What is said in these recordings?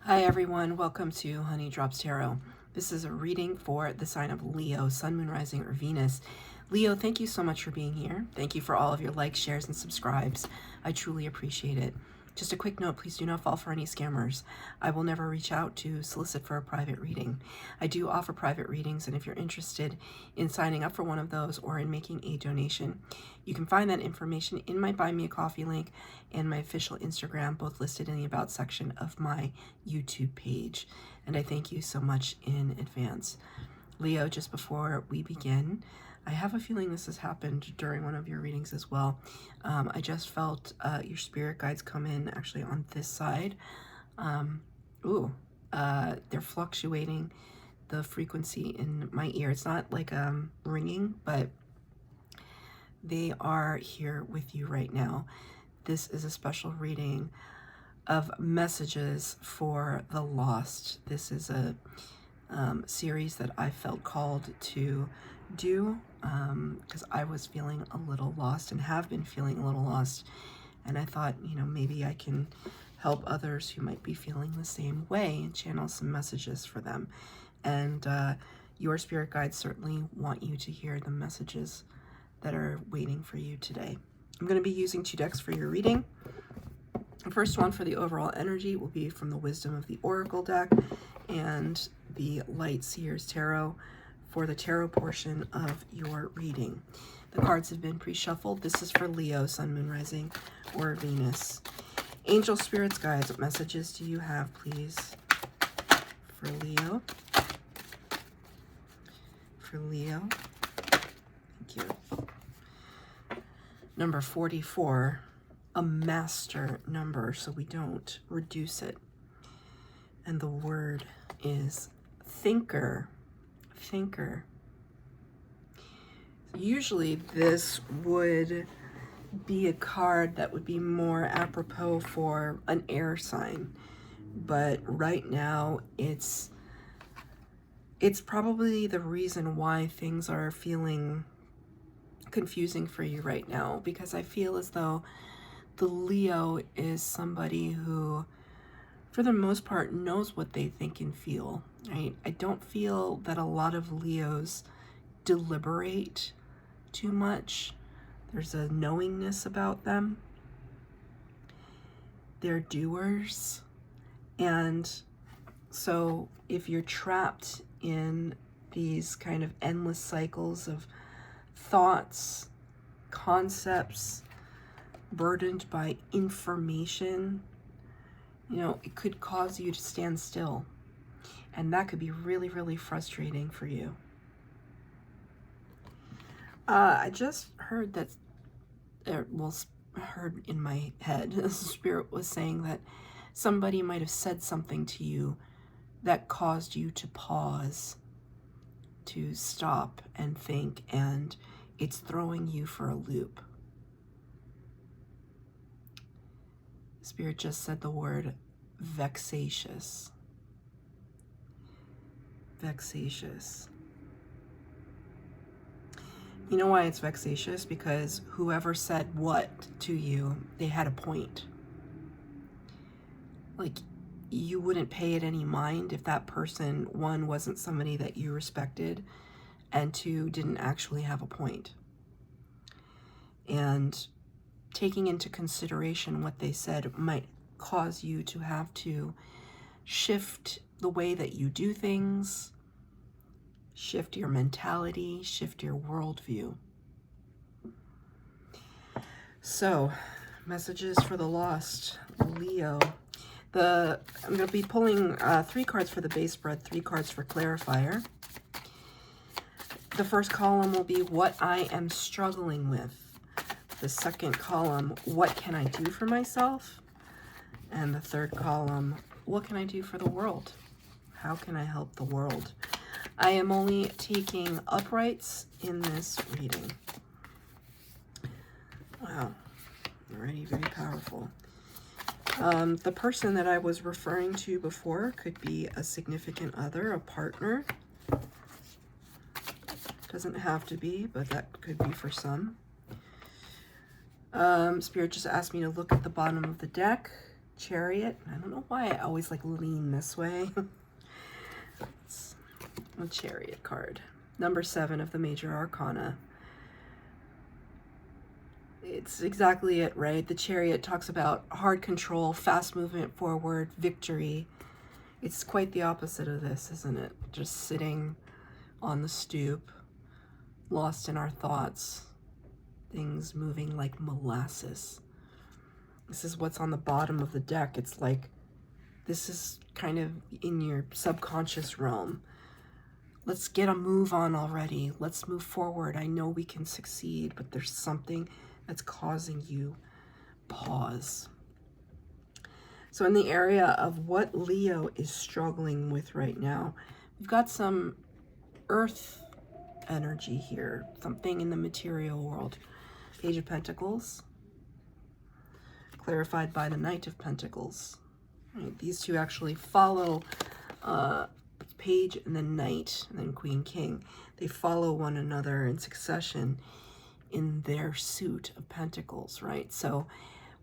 Hi everyone, welcome to Honey Drops Tarot. This is a reading for the sign of Leo, Sun, Moon, Rising, or Venus. Leo, thank you so much for being here. Thank you for all of your likes, shares, and subscribes. I truly appreciate it. Just a quick note, please do not fall for any scammers. I will never reach out to solicit for a private reading. I do offer private readings, and if you're interested in signing up for one of those or in making a donation, you can find that information in my Buy Me a Coffee link and my official Instagram, both listed in the About section of my YouTube page. And I thank you so much in advance. Leo, just before we begin, I have a feeling this has happened during one of your readings as well. I just felt your spirit guides come in actually on this side. They're fluctuating the frequency in my ear. It's not like ringing, but they are here with you right now. This is a special reading of messages for the lost. This is a series that I felt called to do because I was feeling a little lost and have been feeling a little lost. And I thought, maybe I can help others who might be feeling the same way and channel some messages for them. And your spirit guides certainly want you to hear the messages that are waiting for you today. I'm going to be using 2 decks for your reading. The first one for the overall energy will be from the Wisdom of the Oracle deck and the Light Seers Tarot for the tarot portion of your reading. The cards have been pre-shuffled. This is for Leo, Sun, Moon, Rising, or Venus. Angel Spirits, Guides, what messages do you have, please, for Leo? For Leo. Thank you. Number 44, a master number, so we don't reduce it. And the word is thinker. Thinker. Usually this would be a card that would be more apropos for an air sign, but right now it's probably the reason why things are feeling confusing for you right now, because I feel as though the Leo is somebody who, for the most part, knows what they think and feel, right? I don't feel that a lot of Leos deliberate too much. There's a knowingness about them. They're doers. And so if you're trapped in these kind of endless cycles of thoughts, concepts, burdened by information, it could cause you to stand still. And that could be really, really frustrating for you. I just heard that, heard in my head, the spirit was saying that somebody might have said something to you that caused you to pause, to stop and think, and it's throwing you for a loop. Spirit just said the word vexatious. Vexatious. You know why it's vexatious? Because whoever said what to you, they had a point. Like, you wouldn't pay it any mind if that person, 1, wasn't somebody that you respected, and 2, didn't actually have a point. And taking into consideration what they said might cause you to have to shift the way that you do things, shift your mentality, shift your worldview. So, messages for the lost, Leo. I'm going to be pulling 3 cards for the base spread, 3 cards for clarifier. The first column will be what I am struggling with. The second column, what can I do for myself? And the third column, what can I do for the world? How can I help the world? I am only taking uprights in this reading. Wow, already very powerful. The person that I was referring to before could be a significant other, a partner. Doesn't have to be, but that could be for some. Spirit just asked me to look at the bottom of the deck, Chariot. I don't know why I always like lean this way. It's a Chariot card. Number 7 of the Major Arcana. It's exactly it, right? The Chariot talks about hard control, fast movement forward, victory. It's quite the opposite of this, isn't it? Just sitting on the stoop, lost in our thoughts, things moving like molasses. This is what's on the bottom of the deck. It's like, this is kind of in your subconscious realm. Let's get a move on already. Let's move forward. I know we can succeed, but there's something that's causing you pause. So in the area of what Leo is struggling with right now, we've got some earth energy here, something in the material world. Page of Pentacles, clarified by the Knight of Pentacles. Right, these two actually follow Page and then Knight, and then Queen King. They follow one another in succession in their suit of Pentacles, right? So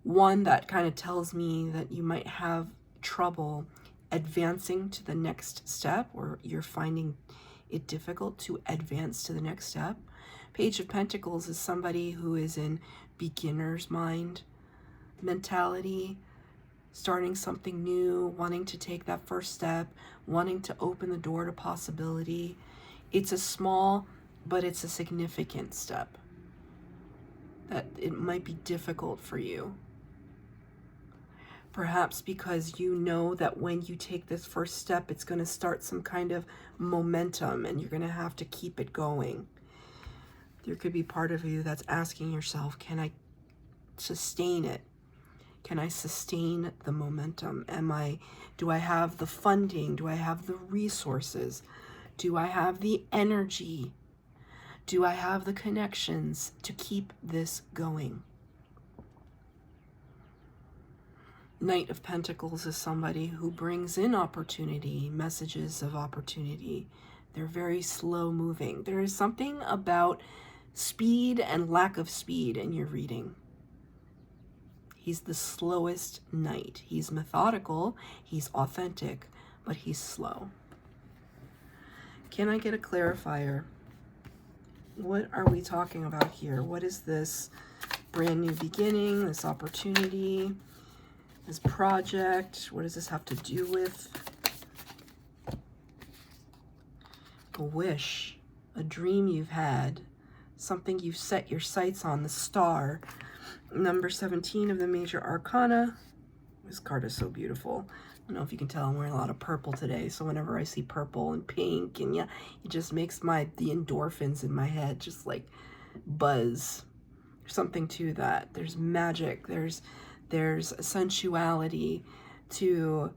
one that kind of tells me that you might have trouble advancing to the next step, or you're finding it difficult to advance to the next step. Page of Pentacles is somebody who is in beginner's mind mentality, starting something new, wanting to take that first step, wanting to open the door to possibility. It's a small, but it's a significant step. That it might be difficult for you. Perhaps because you know that when you take this first step, it's going to start some kind of momentum and you're going to have to keep it going. There could be part of you that's asking yourself, can I sustain it? Can I sustain the momentum? Do I have the funding? Do I have the resources? Do I have the energy? Do I have the connections to keep this going? Knight of Pentacles is somebody who brings in opportunity, messages of opportunity. They're very slow moving. There is something about speed and lack of speed in your reading. He's the slowest knight. He's methodical, he's authentic, but he's slow. Can I get a clarifier? What are we talking about here? What is this brand new beginning, this opportunity, this project? What does this have to do with? A wish, a dream you've had, something you've set your sights on, the star. Number 17 of the Major Arcana. This card is so beautiful. I don't know if you can tell, I'm wearing a lot of purple today, so whenever I see purple and pink, and yeah, it just makes the endorphins in my head just like buzz. There's something to that. There's magic. There's sensuality to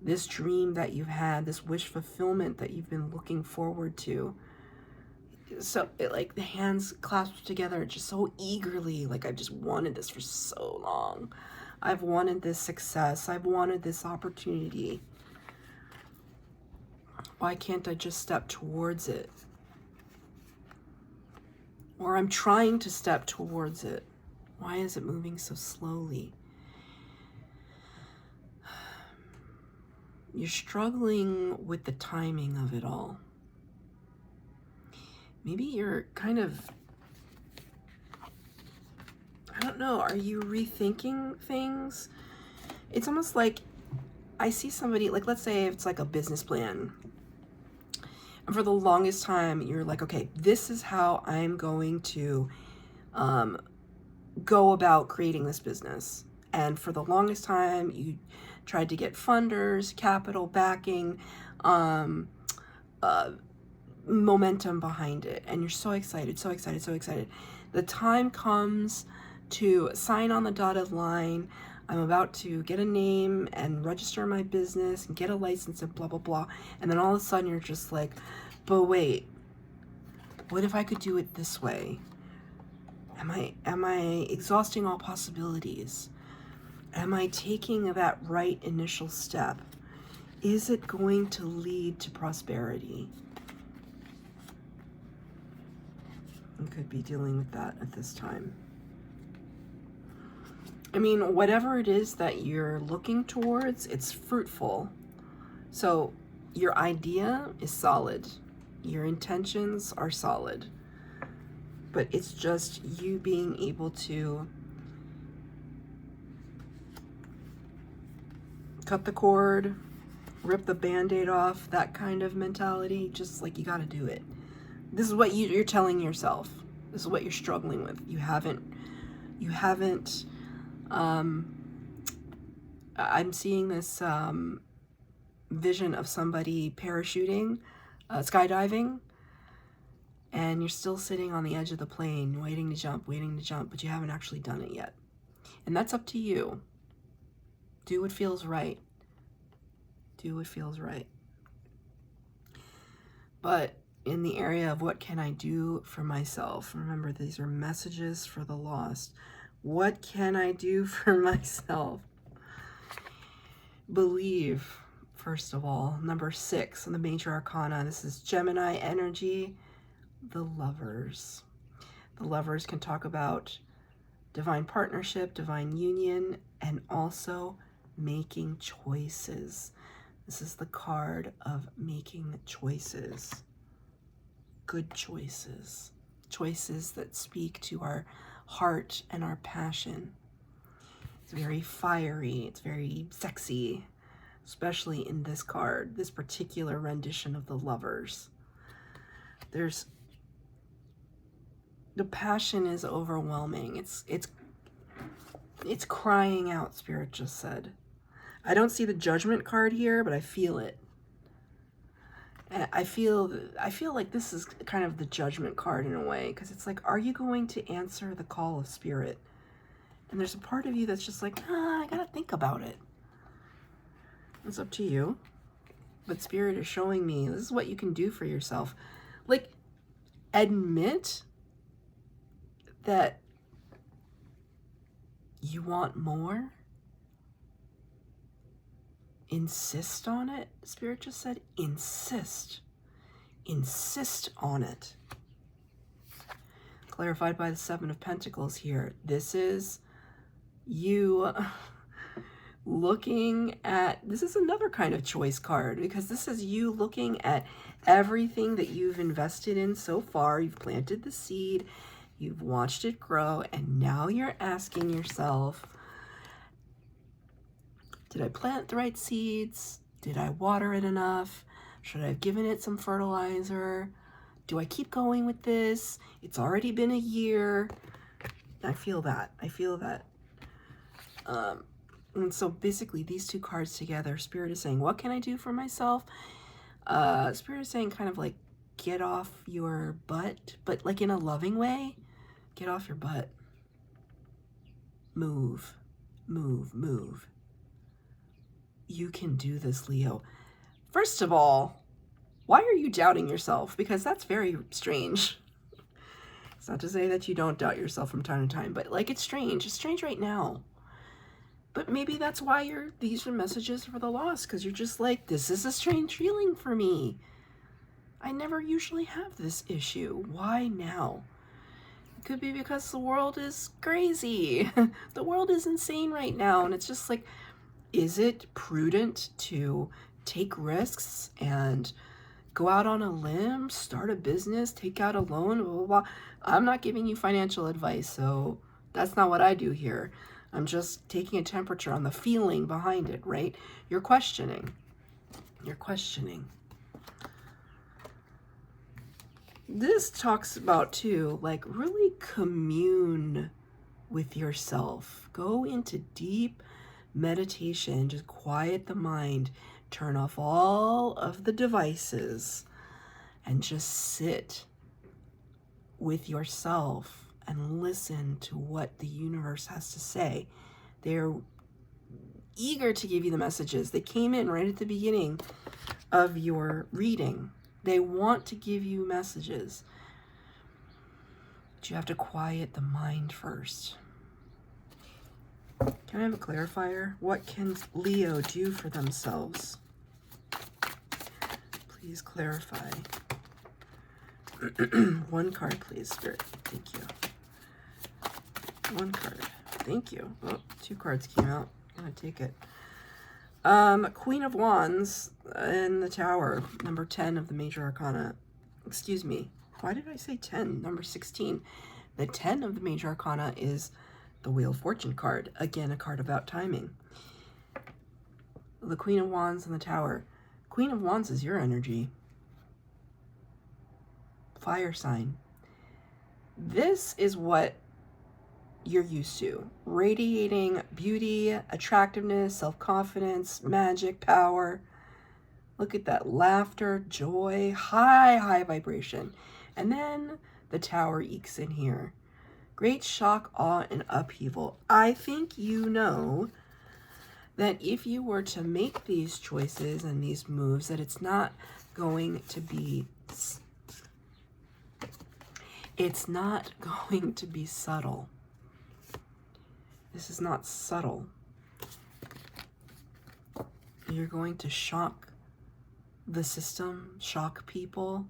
this dream that you've had, this wish fulfillment that you've been looking forward to. So like the hands clasped together just so eagerly, like I've just wanted this for so long. I've wanted this success. I've wanted this opportunity. Why can't I just step towards it? Or I'm trying to step towards it. Why is it moving so slowly? You're struggling with the timing of it all. Maybe you're kind of, I don't know, are you rethinking things? It's almost like I see somebody, like let's say it's like a business plan. And for the longest time, you're like, okay, this is how I'm going to go about creating this business. And for the longest time, you tried to get funders, capital backing, momentum behind it, and you're so excited, so excited, so excited. The time comes to sign on the dotted line. I'm about to get a name and register my business and get a license and blah, blah, blah. And then all of a sudden you're just like, but wait, what if I could do it this way? Am I exhausting all possibilities? Am I taking that right initial step? Is it going to lead to prosperity? You could be dealing with that at this time. I mean, whatever it is that you're looking towards, it's fruitful. So your idea is solid. Your intentions are solid. But it's just you being able to cut the cord, rip the Band-Aid off, that kind of mentality. Just like, you got to do it. This is what you're telling yourself. This is what you're struggling with. You haven't, I'm seeing this vision of somebody parachuting, skydiving, and you're still sitting on the edge of the plane, waiting to jump, but you haven't actually done it yet. And that's up to you. Do what feels right. Do what feels right. But in the area of what can I do for myself, remember, these are messages for the lost. What can I do for myself? Believe, first of all. Number 6 in the Major Arcana. This is Gemini energy, the Lovers. The Lovers can talk about divine partnership, divine union, and also making choices. This is the card of making choices. Good choices. Choices that speak to our heart and our passion. It's very fiery. It's very sexy, especially in this card, this particular rendition of the Lovers. The passion is overwhelming. It's crying out, Spirit just said. I don't see the Judgment card here, but I feel it. And I feel like this is kind of the Judgment card in a way, because it's like, are you going to answer the call of Spirit? And there's a part of you that's just like, I gotta think about it. It's up to you. But Spirit is showing me this is what you can do for yourself. Like, admit that you want more. Insist on it. Spirit just said insist. Insist on it. Clarified by the 7 of Pentacles here. This is you looking at, this is another kind of choice card, because this is you looking at everything that you've invested in so far. You've planted the seed, you've watched it grow, and now you're asking yourself, did I plant the right seeds? Did I water it enough? Should I have given it some fertilizer? Do I keep going with this? It's already been a year. I feel that. I feel that. And so basically these two cards together, Spirit is saying, what can I do for myself? Spirit is saying kind of like, get off your butt, but like in a loving way. Get off your butt. Move, move, move. You can do this, Leo. First of all, why are you doubting yourself? Because that's very strange. It's not to say that you don't doubt yourself from time to time, but like, it's strange. It's strange right now. But maybe that's why these are messages for the lost, because you're just like, this is a strange feeling for me. I never usually have this issue. Why now? It could be because the world is crazy. The world is insane right now. And it's just like, is it prudent to take risks and go out on a limb, start a business, take out a loan, blah, blah, blah? I'm not giving you financial advice, so that's not what I do here. I'm just taking a temperature on the feeling behind it, right? You're questioning. You're questioning. This talks about, too, like, really commune with yourself. Go into deep meditation. Just quiet the mind. Turn off all of the devices and just sit with yourself and listen to what the universe has to say. They're eager to give you the messages. They came in right at the beginning of your reading. They want to give you messages. But you have to quiet the mind first. Can I have a clarifier? What can Leo do for themselves? Please clarify. One card, please, Spirit. Thank you. One card. Thank you. Oh, 2 cards came out. I'm gonna take it. Queen of Wands in the Tower, number 10 of the Major Arcana. Excuse me. Why did I say 10? Number 16. The 10 of the Major Arcana is the Wheel of Fortune card. Again, a card about timing. The Queen of Wands in the Tower. Queen of Wands is your energy. Fire sign. This is what you're used to. Radiating beauty, attractiveness, self-confidence, magic, power. Look at that. Laughter, joy, high vibration. And then the Tower ekes in here. Great shock, awe, and upheaval. I think you know that if you were to make these choices and these moves, that it's not going to be subtle. This is not subtle. You're going to shock the system, shock people.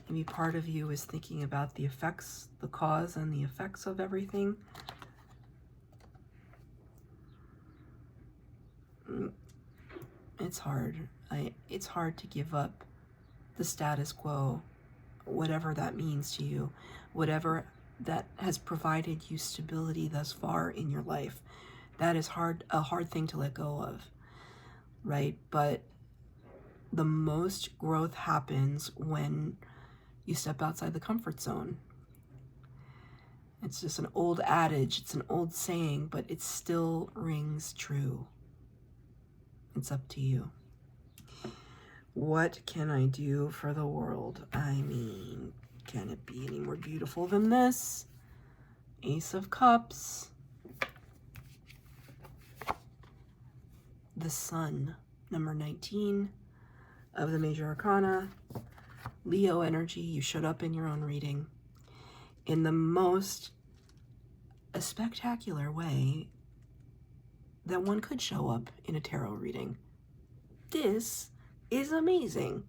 Maybe part of you is thinking about the effects, the cause and the effects of everything. It's hard. It's hard to give up the status quo, whatever that means to you, whatever that has provided you stability thus far in your life. That is a hard thing to let go of, right? But the most growth happens when you step outside the comfort zone. It's just an old adage, it's an old saying, but it still rings true. It's up to you. What can I do for the world? I mean, can it be any more beautiful than this? Ace of Cups. The Sun, number 19 of the Major Arcana. Leo energy, you showed up in your own reading in the most spectacular way that one could show up in a tarot reading. This is amazing.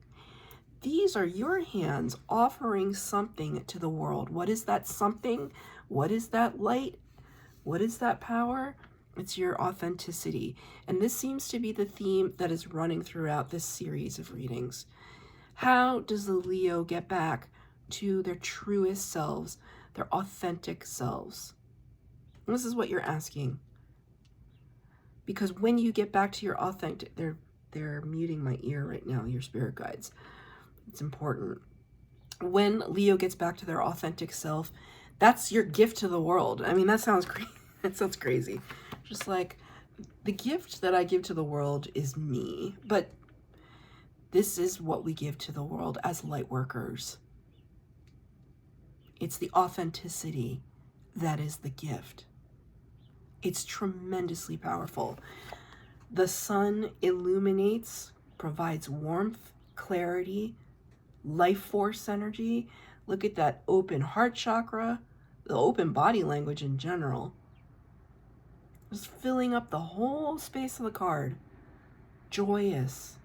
These are your hands offering something to the world. What is that something? What is that light? What is that power? It's your authenticity. And this seems to be the theme that is running throughout this series of readings. How does the Leo get back to their truest selves, their authentic selves? And this is what you're asking. Because when you get back to your authentic, they're muting my ear right now, your spirit guides. It's important. When Leo gets back to their authentic self, that's your gift to the world. I mean, that sounds crazy. That sounds crazy. Just like the gift that I give to the world is me, but this is what we give to the world as light workers. It's the authenticity that is the gift. It's tremendously powerful. The sun illuminates, provides warmth, clarity, life force energy. Look at that open heart chakra, the open body language in general. Just filling up the whole space of the card. Joyous,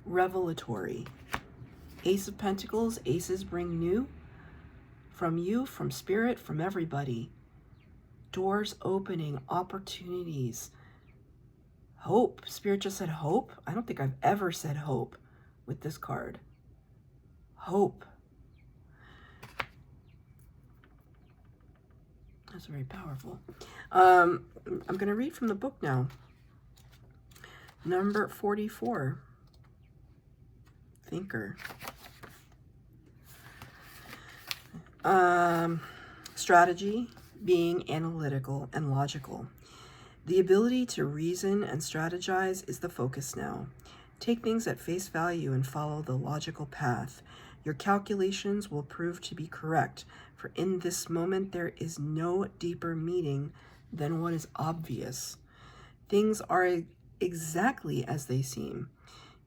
revelatory. Ace of Pentacles, aces bring new. From you, from spirit, from everybody. Doors opening, opportunities. Hope. Spirit just said hope. I don't think I've ever said hope with this card. Hope. That's very powerful. I'm going to read from the book now. Number 44. Thinker. Strategy, being analytical and logical. The ability to reason and strategize is the focus now. Take things at face value and follow the logical path. Your calculations will prove to be correct, for in this moment there is no deeper meaning than what is obvious. Things are exactly as they seem.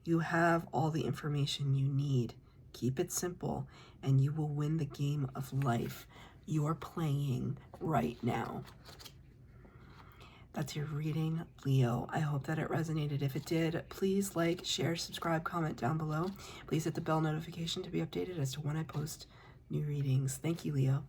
You have all the information you need. Keep it simple, and you will win the game of life you're playing right now. That's your reading, Leo. I hope that it resonated. If it did, please like, share, subscribe, comment down below. Please hit the bell notification to be updated as to when I post new readings. Thank you, Leo.